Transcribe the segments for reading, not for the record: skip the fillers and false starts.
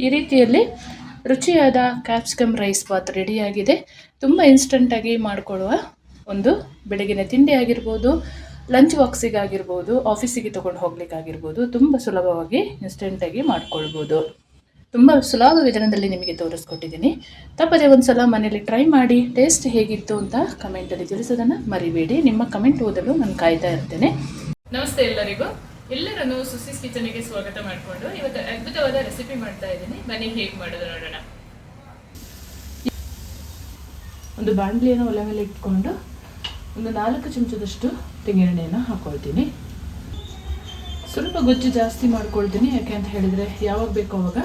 ಈ ರೀತಿಯಲ್ಲಿ ರುಚಿಯಾದ ಕ್ಯಾಪ್ಸಿಕಮ್ ರೈಸ್ ಬಾತ್ ರೆಡಿಯಾಗಿದೆ. ತುಂಬ ಇನ್ಸ್ಟಂಟಾಗಿ ಮಾಡಿಕೊಳ್ಳುವ ಒಂದು ಬೆಳಗಿನ ತಿಂಡಿ ಆಗಿರ್ಬೋದು, ಲಂಚ್ ಬಾಕ್ಸಿಗಾಗಿರ್ಬೋದು, ಆಫೀಸಿಗೆ ತೊಗೊಂಡು ಹೋಗ್ಲಿಕ್ಕಾಗಿರ್ಬೋದು, ತುಂಬ ಸುಲಭವಾಗಿ ಇನ್ಸ್ಟೆಂಟಾಗಿ ಮಾಡ್ಕೊಳ್ಬೋದು. ತುಂಬ ಸುಲಭ ವಿಧಾನದಲ್ಲಿ ನಿಮಗೆ ತೋರಿಸ್ಕೊಟ್ಟಿದ್ದೀನಿ. ತಪ್ಪದೆ ಒಂದು ಸಲ ಮನೇಲಿ ಟ್ರೈ ಮಾಡಿ ಟೇಸ್ಟ್ ಹೇಗಿತ್ತು ಅಂತ ಕಮೆಂಟಲ್ಲಿ ತಿಳಿಸೋದನ್ನು ಮರಿಬೇಡಿ. ನಿಮ್ಮ ಕಮೆಂಟ್ ಓದಲು ನಾನು ಕಾಯ್ತಾ ಇರ್ತೇನೆ. ನಮಸ್ತೆ ಎಲ್ಲರಿಗೂ. ಎಲ್ಲರನ್ನು ಸುಸೀಸ್ ಕಿಚನ್ಗೆ ಸ್ವಾಗತ ಮಾಡಿಕೊಂಡು ಇವತ್ತು ಅದ್ಭುತವಾದ ರೆಸಿಪಿ ಮಾಡ್ತಾ ಇದ್ದೀನಿ. ಬನ್ನಿ ಹೇಗೆ ಮಾಡೋದು ನೋಡೋಣ. ಒಂದು ಬಾಣಲಿಯನ್ನು ಒಲೆ ಮೇಲೆ ಇಟ್ಕೊಂಡು ಒಂದು 4 ಚಮಚದಷ್ಟು ತೆಂಗಿನೆಣ್ಣೆಯನ್ನು ಹಾಕೊಳ್ತೀನಿ. ಸ್ವಲ್ಪ ಗೊಜ್ಜು ಜಾಸ್ತಿ ಮಾಡ್ಕೊಳ್ತೀನಿ, ಯಾಕೆ ಅಂತ ಹೇಳಿದರೆ ಯಾವಾಗ ಬೇಕೋ ಅವಾಗ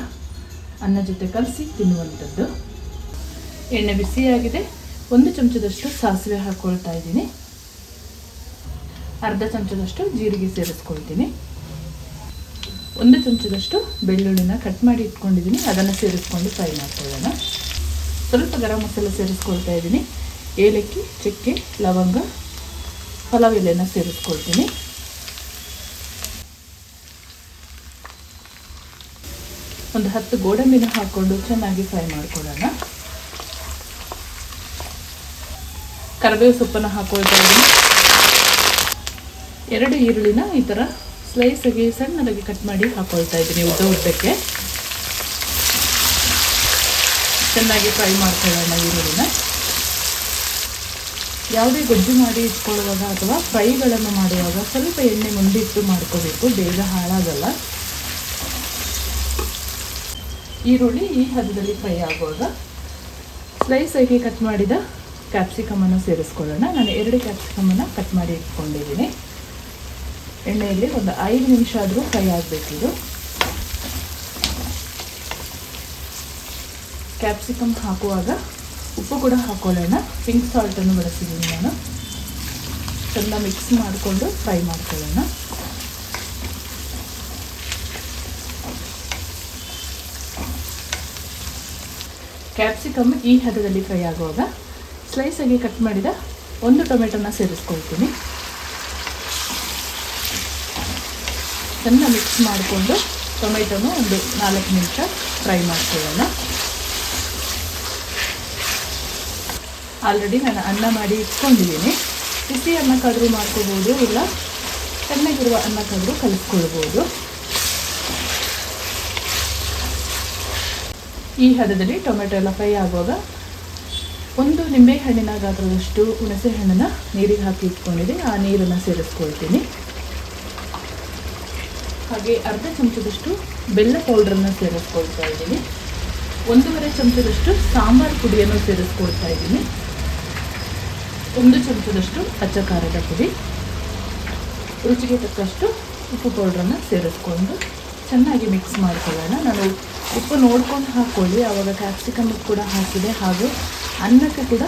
ಅನ್ನ ಜೊತೆ ಕಲಸಿ ತಿನ್ನುವಂಥದ್ದು. ಎಣ್ಣೆ ಬಿಸಿಯಾಗಿದೆ. 1 ಚಮಚದಷ್ಟು ಸಾಸಿವೆ ಹಾಕ್ಕೊಳ್ತಾ ಇದ್ದೀನಿ. ಅರ್ಧ ಚಮಚದಷ್ಟು ಜೀರಿಗೆ ಸೇರಿಸ್ಕೊಳ್ತೀನಿ. 1 ಚಮಚದಷ್ಟು ಬೆಳ್ಳುಳ್ಳಿನ ಕಟ್ ಮಾಡಿ ಇಟ್ಕೊಂಡಿದ್ದೀನಿ, ಅದನ್ನು ಸೇರಿಸ್ಕೊಂಡು ಫ್ರೈ ಮಾಡ್ಕೊಳ್ಳೋಣ. ಸ್ವಲ್ಪ ಗರಂ ಮಸಾಲೆ ಸೇರಿಸ್ಕೊಳ್ತಾ ಇದ್ದೀನಿ. ಏಲಕ್ಕಿ, ಚಕ್ಕೆ, ಲವಂಗ, ಪಲಾವ್ ಎಲೆನ ಸೇರಿಸ್ಕೊಳ್ತೀನಿ. ಒಂದು 10 ಗೋಡಂಬಿನ ಹಾಕ್ಕೊಂಡು ಚೆನ್ನಾಗಿ ಫ್ರೈ ಮಾಡ್ಕೊಳ್ಳೋಣ. ಕರಿಬೇವು ಸೊಪ್ಪನ್ನು ಹಾಕ್ಕೊಳ್ತಾ ಇದ್ದೀನಿ. 2 ಈರುಳ್ಳಿನ ಈ ಥರ ಸ್ಲೈಸಾಗಿ ಸಣ್ಣದಾಗಿ ಕಟ್ ಮಾಡಿ ಹಾಕ್ಕೊಳ್ತಾ ಇದ್ದೀನಿ ಉದ್ದಕ್ಕೆ. ಚೆನ್ನಾಗಿ ಫ್ರೈ ಮಾಡ್ಕೊಳ್ಳೋಣ ಈರುಳ್ಳಿನ. ಯಾವುದೇ ಗೊಜ್ಜು ಮಾಡಿ ಇಟ್ಕೊಳ್ಳುವಾಗ ಅಥವಾ ಫ್ರೈಗಳನ್ನು ಮಾಡುವಾಗ ಸ್ವಲ್ಪ ಎಣ್ಣೆ ಮುಂದಿಟ್ಟು ಮಾಡ್ಕೋಬೇಕು, ಬೇಗ ಹಾಳಾಗಲ್ಲ. ಈರುಳ್ಳಿ ಈ ಹದದಲ್ಲಿ ಫ್ರೈ ಆಗುವಾಗ ಸ್ಲೈಸಾಗಿ ಕಟ್ ಮಾಡಿದ ಕ್ಯಾಪ್ಸಿಕಮನ್ನು ಸೇರಿಸ್ಕೊಳ್ಳೋಣ. ನಾನು 2 ಕ್ಯಾಪ್ಸಿಕಮನ್ನು ಕಟ್ ಮಾಡಿ ಇಟ್ಕೊಂಡಿದ್ದೀನಿ. ಎಣ್ಣೆಯಲ್ಲಿ ಒಂದು 5 ನಿಮಿಷ ಆದರೂ ಫ್ರೈ ಆಗಬೇಕಿದು. ಕ್ಯಾಪ್ಸಿಕಮ್ ಹಾಕುವಾಗ ಉಪ್ಪು ಕೂಡ ಹಾಕೊಳ್ಳೋಣ. ಪಿಂಕ್ ಸಾಲ್ಟನ್ನು ಬಳಸಿದ್ದೀನಿ ನಾನು. ಚೆನ್ನಾಗಿ ಮಿಕ್ಸ್ ಮಾಡಿಕೊಂಡು ಫ್ರೈ ಮಾಡ್ಕೊಳ್ಳೋಣ. ಕ್ಯಾಪ್ಸಿಕಮ್ ಈ ಹದದಲ್ಲಿ ಫ್ರೈ ಆಗುವಾಗ ಸ್ಲೈಸಾಗಿ ಕಟ್ ಮಾಡಿದ 1 ಟೊಮೆಟೊನ ಸೇರಿಸ್ಕೊಳ್ತೀನಿ. ಚೆನ್ನಾಗಿ ಮಿಕ್ಸ್ ಮಾಡಿಕೊಂಡು ಟೊಮೆಟೊನು ಒಂದು 4 ನಿಮಿಷ ಫ್ರೈ ಮಾಡ್ಕೊಳ್ಳೋಣ. ಆಲ್ರೆಡಿ ನಾನು ಅನ್ನ ಮಾಡಿ ಇಟ್ಕೊಂಡಿದ್ದೀನಿ. ಬಿಸಿ ಅನ್ನಕ್ಕಾದರೂ ಮಾಡ್ಕೋಬೋದು, ಇಲ್ಲ ಚೆನ್ನಾಗಿರುವ ಅನ್ನಕ್ಕಾದರೂ ಕಲಿಸ್ಕೊಳ್ಬೋದು. ಈ ಹದದಲ್ಲಿ ಟೊಮೆಟೊ ಎಲ್ಲ ಫ್ರೈ ಆಗುವಾಗ 1 ನಿಂಬೆ ಹಣ್ಣಿನ ಗಾತ್ರದಷ್ಟು ಹುಣಸೆ ಹಣ್ಣನ್ನು ನೀರಿಗೆ ಹಾಕಿ ಇಟ್ಕೊಂಡಿದೆ, ಆ ನೀರನ್ನು ಸೇರಿಸ್ಕೊಳ್ತೀನಿ. ಹಾಗೆ ಅರ್ಧ ಚಮಚದಷ್ಟು ಬೆಲ್ಲ ಪೌಡ್ರನ್ನು ಸೇರಿಸ್ಕೊಳ್ತಾ ಇದ್ದೀನಿ. 1.5 ಚಮಚದಷ್ಟು ಸಾಂಬಾರು ಪುಡಿಯನ್ನು ಸೇರಿಸ್ಕೊಳ್ತಾ ಇದ್ದೀನಿ. 1 ಚಮಚದಷ್ಟು ಅಚ್ಚ ಖಾರದ ಪುಡಿ, ರುಚಿಗೆ ತಕ್ಕಷ್ಟು ಉಪ್ಪು ಪೌಡ್ರನ್ನು ಸೇರಿಸ್ಕೊಂಡು ಚೆನ್ನಾಗಿ ಮಿಕ್ಸ್ ಮಾಡ್ಕೊಳ್ಳೋಣ. ನಾನು ಉಪ್ಪು ನೋಡ್ಕೊಂಡು ಹಾಕ್ಕೊಳ್ಳಿ, ಆವಾಗ ಕ್ಯಾಪ್ಸಿಕಮ್ ಕೂಡ ಹಾಕಿದೆ, ಹಾಗೂ ಅನ್ನಕ್ಕೆ ಕೂಡ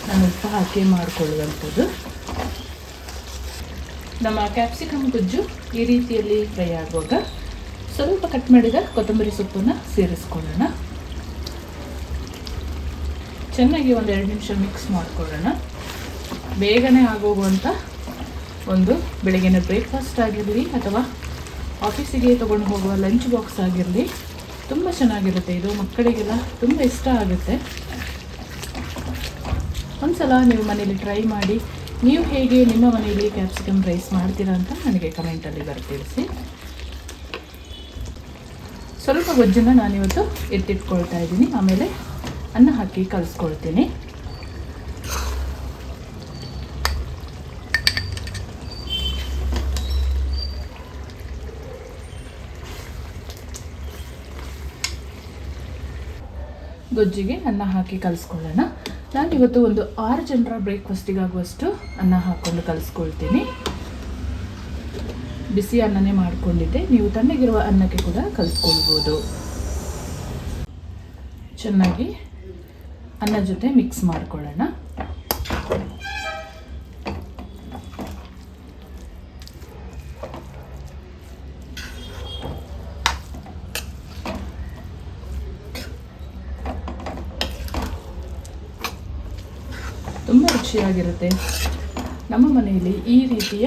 ನಾನು ಉಪ್ಪು ಹಾಕಿ ಮಾಡಿಕೊಳ್ಳುವಂಥದ್ದು. ನಮ್ಮ ಕ್ಯಾಪ್ಸಿಕಮ್ ಗೊಜ್ಜು ಈ ರೀತಿಯಲ್ಲಿ ಫ್ರೈ ಆಗುವಾಗ ಸ್ವಲ್ಪ ಕಟ್ ಮಾಡಿದ ಕೊತ್ತಂಬರಿ ಸೊಪ್ಪನ್ನು ಸೇರಿಸ್ಕೊಳ್ಳೋಣ. ಚೆನ್ನಾಗಿ 1-2 ನಿಮಿಷ ಮಿಕ್ಸ್ ಮಾಡ್ಕೊಳ್ಳೋಣ. ಬೇಗನೆ ಆಗೋಗುವಂಥ ಒಂದು ಬೆಳಗಿನ ಬ್ರೇಕ್ಫಾಸ್ಟ್ ಆಗಿರಲಿ ಅಥವಾ ಆಫೀಸಿಗೆ ತೊಗೊಂಡು ಹೋಗುವ ಲಂಚ್ ಬಾಕ್ಸ್ ಆಗಿರಲಿ, ತುಂಬ ಚೆನ್ನಾಗಿರುತ್ತೆ ಇದು. ಮಕ್ಕಳಿಗೆಲ್ಲ ತುಂಬ ಇಷ್ಟ ಆಗುತ್ತೆ. ಒಂದು ಸಲ ನೀವು ಮನೇಲಿ ಟ್ರೈ ಮಾಡಿ, ನೀವು ಹೇಗೆ ನಿಮ್ಮ ಮನೆಯಲ್ಲಿ ಕ್ಯಾಪ್ಸಿಕಮ್ ರೈಸ್ ಮಾಡ್ತೀರಾ ಅಂತ ನನಗೆ ಕಮೆಂಟಲ್ಲಿ ತಿಳಿಸಿ. ಸ್ವಲ್ಪ ಗೊಜ್ಜನ್ನು ನಾನಿವತ್ತು ಎತ್ತಿಟ್ಕೊಳ್ತಾ ಇದ್ದೀನಿ, ಆಮೇಲೆ ಅನ್ನ ಹಾಕಿ ಕಲಿಸ್ಕೊಳ್ತೀನಿ. ಗೊಜ್ಜಿಗೆ ಅನ್ನ ಹಾಕಿ ಕಲಿಸ್ಕೊಳ್ಳೋಣ. ನಾನಿವತ್ತು ಒಂದು 6 ಜನರ ಬ್ರೇಕ್ಫಾಸ್ಟಿಗಾಗುವಷ್ಟು ಅನ್ನ ಹಾಕ್ಕೊಂಡು ಕಲಿಸ್ಕೊಳ್ತೀನಿ. ಬಿಸಿ ಅನ್ನನೇ ಮಾಡಿಕೊಂಡಿದ್ದೆ, ನೀವು ತಣ್ಣಗಿರುವ ಅನ್ನಕ್ಕೆ ಕೂಡ ಕಲಿಸ್ಕೊಳ್ಬೋದು. ಚೆನ್ನಾಗಿ ಅನ್ನ ಜೊತೆ ಮಿಕ್ಸ್ ಮಾಡ್ಕೊಳ್ಳೋಣ. ತುಂಬ ರುಚಿಯಾಗಿರುತ್ತೆ. ನಮ್ಮ ಮನೆಯಲ್ಲಿ ಈ ರೀತಿಯ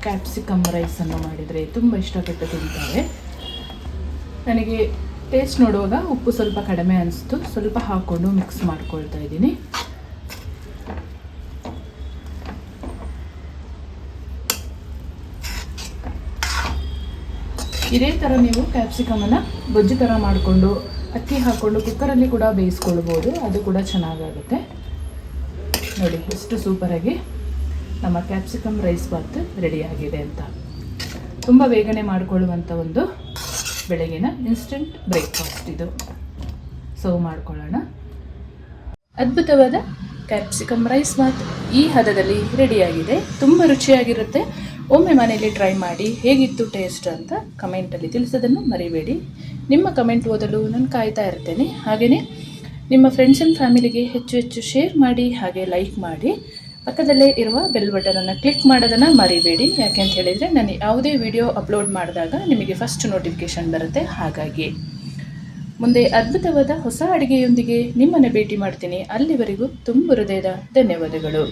ಕ್ಯಾಪ್ಸಿಕಮ್ ರೈಸನ್ನು ಮಾಡಿದರೆ ತುಂಬ ಇಷ್ಟಪಟ್ಟು ತಿಂತಾರೆ. ನನಗೆ ಟೇಸ್ಟ್ ನೋಡುವಾಗ ಉಪ್ಪು ಸ್ವಲ್ಪ ಕಡಿಮೆ ಅನಿಸ್ತು, ಸ್ವಲ್ಪ ಹಾಕ್ಕೊಂಡು ಮಿಕ್ಸ್ ಮಾಡ್ಕೊಳ್ತಾ ಇದ್ದೀನಿ. ಇದೇ ಥರ ನೀವು ಕ್ಯಾಪ್ಸಿಕಮನ್ನು ಗೊಜ್ಜು ಥರ ಮಾಡಿಕೊಂಡು ಅಕ್ಕಿ ಹಾಕ್ಕೊಂಡು ಕುಕ್ಕರಲ್ಲಿ ಕೂಡ ಬೇಯಿಸ್ಕೊಳ್ಬೋದು, ಅದು ಕೂಡ ಚೆನ್ನಾಗಾಗುತ್ತೆ. ನೋಡಿ ಎಷ್ಟು ಸೂಪರಾಗಿ ನಮ್ಮ ಕ್ಯಾಪ್ಸಿಕಮ್ ರೈಸ್ ಬಾತ್ ರೆಡಿಯಾಗಿದೆ ಅಂತ. ತುಂಬ ಬೇಗನೆ ಮಾಡಿಕೊಳ್ಳುವಂಥ ಒಂದು ಬೆಳಗಿನ ಇನ್ಸ್ಟೆಂಟ್ ಬ್ರೇಕ್ಫಾಸ್ಟ್ ಇದು. ಸರ್ವ್ ಮಾಡ್ಕೊಳ್ಳೋಣ. ಅದ್ಭುತವಾದ ಕ್ಯಾಪ್ಸಿಕಮ್ ರೈಸ್ ಬಾತ್ ಈ ಹದದಲ್ಲಿ ರೆಡಿಯಾಗಿದೆ. ತುಂಬ ರುಚಿಯಾಗಿರುತ್ತೆ. ಒಮ್ಮೆ ಮನೆಯಲ್ಲಿ ಟ್ರೈ ಮಾಡಿ ಹೇಗಿತ್ತು ಟೇಸ್ಟ್ ಅಂತ ಕಮೆಂಟಲ್ಲಿ ತಿಳಿಸೋದನ್ನು ಮರಿಬೇಡಿ. ನಿಮ್ಮ ಕಮೆಂಟ್ ಓದಲು ನಾನು ಕಾಯ್ತಾ ಇರ್ತೇನೆ. ಹಾಗೆಯೇ ನಿಮ್ಮ ಫ್ರೆಂಡ್ಸ್ ಆ್ಯಂಡ್ ಫ್ಯಾಮಿಲಿಗೆ ಹೆಚ್ಚು ಹೆಚ್ಚು ಶೇರ್ ಮಾಡಿ, ಹಾಗೆ ಲೈಕ್ ಮಾಡಿ. ಪಕ್ಕದಲ್ಲೇ ಇರುವ ಬೆಲ್ ಬಟನನ್ನು ಕ್ಲಿಕ್ ಮಾಡೋದನ್ನು ಮರಿಬೇಡಿ. ಯಾಕೆ ಅಂತ ಹೇಳಿದರೆ ನಾನು ಯಾವುದೇ ವಿಡಿಯೋ ಅಪ್ಲೋಡ್ ಮಾಡಿದಾಗ ನಿಮಗೆ ಫಸ್ಟ್ ನೋಟಿಫಿಕೇಷನ್ ಬರುತ್ತೆ. ಹಾಗಾಗಿ ಮುಂದೆ ಅದ್ಭುತವಾದ ಹೊಸ ಅಡುಗೆಯೊಂದಿಗೆ ನಿಮ್ಮನ್ನು ಭೇಟಿ ಮಾಡ್ತೀನಿ. ಅಲ್ಲಿವರೆಗೂ ತುಂಬ ಹೃದಯದ ಧನ್ಯವಾದಗಳು.